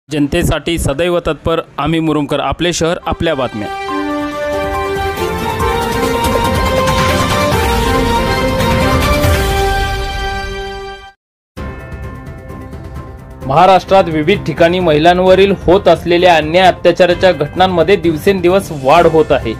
जनतेसाठी सदैव तत्पर आम्ही मुरुमकर, आपले शहर आपल्या बातम्या। महाराष्ट्रात विविध ठिकाणी महिलांवरील होत असलेल्या अन्याय अत्याचाराच्या घटनांमध्ये दिवसेंदिवस वाढ होत आहे।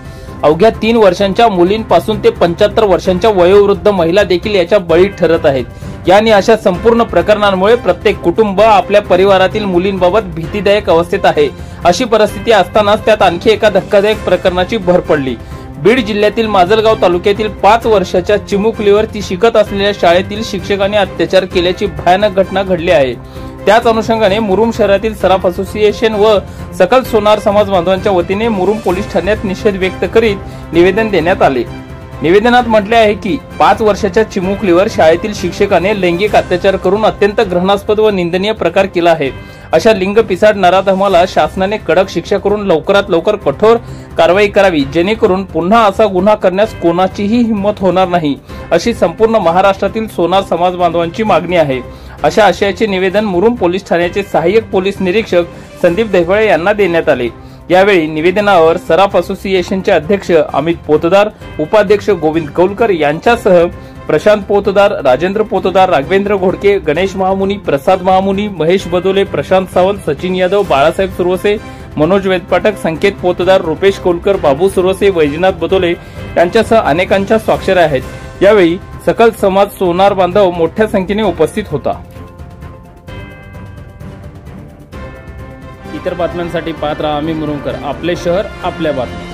अवघ्या 3 वर्षांच्या मुलींपासून ते 75 वर्षांच्या वयोवृद्ध महिला देखील याच्या बळी ठरत आहेत। यानी अशा संपूर्ण प्रकरणांमुळे प्रत्येक कुटुंब आपल्या परिवारातील मुलींबाबत भीतीदायक अवस्थेत आहे। अशी परिस्थिती असतानाच त्यात आणखी एका धक्कादायक प्रकरणाची भर पडली। बीड जिल्ह्यातील माजलगाव तालुक्यातील 5 वर्षाच्या चिमुकलीवर ती शिकत असलेल्या शाळेतील शिक्षकांनी अत्याचार केल्याची भयानक घटना घडली आहे। त्याच अनुषंगाने मुरुम शहरातील सराफ असोसिएशन व सकल सोनार समाज बांधवांच्या वतीने मुरुम पोलीस ठाण्यात निषेध व्यक्त करीत निवेदन देण्यात आले। निवेदनात म्हटले आहे की 5 वर्षाच्या चिमुकलीवर शाळेतील शिक्षकाने लैंगिक अत्याचार करून अत्यंत घृणास्पद व निंदनीय प्रकार केला आहे। अशा लिंग पिसाड नराधमाला शासनाने कडक शिक्षा करून लवकरात लवकर कठोर कारवाई करावी, जेणेकरून पुन्हा असा गुन्हा करण्यास कोणाचीही हिंमत होणार नाही, अशी संपूर्ण महाराष्ट्रातील सोनार समाज बांधवांची मागणी आहे। अशा आशयाचे निवेदन मुरुम पोलीस ठाण्याचे सहाय्यक पोलीस निरीक्षक संदीप देहवळे यांना देण्यात आले। यावेळी निवेदनावर सराफ असोसिएशनचे अध्यक्ष अमित पोतदार, उपाध्यक्ष गोविंद कौलकर यांच्यासह प्रशांत पोतदार, राजेंद्र पोतदार, राघवेंद्र घोडके, गणेश महामुनी, प्रसाद महामुनी, महेश बदोले, प्रशांत सावंत, सचिन यादव, बाळासाहेब सुरवसे, मनोज वेदपाठक, संकेत पोतदार, रुपेश कोलकर, बाबू सुरवसे, वैजनाथ बदोले यांच्यासह अनेकांच्या स्वाक्षऱ्या आहेत। यावेळी सकल समाज सोनार बांधव मोठ्या संख्येने उपस्थित होता। इतर बातम्यांसाठी पाहत रहा आम्ही मुरुमकर, आपले शहर आपल्या बातम्या।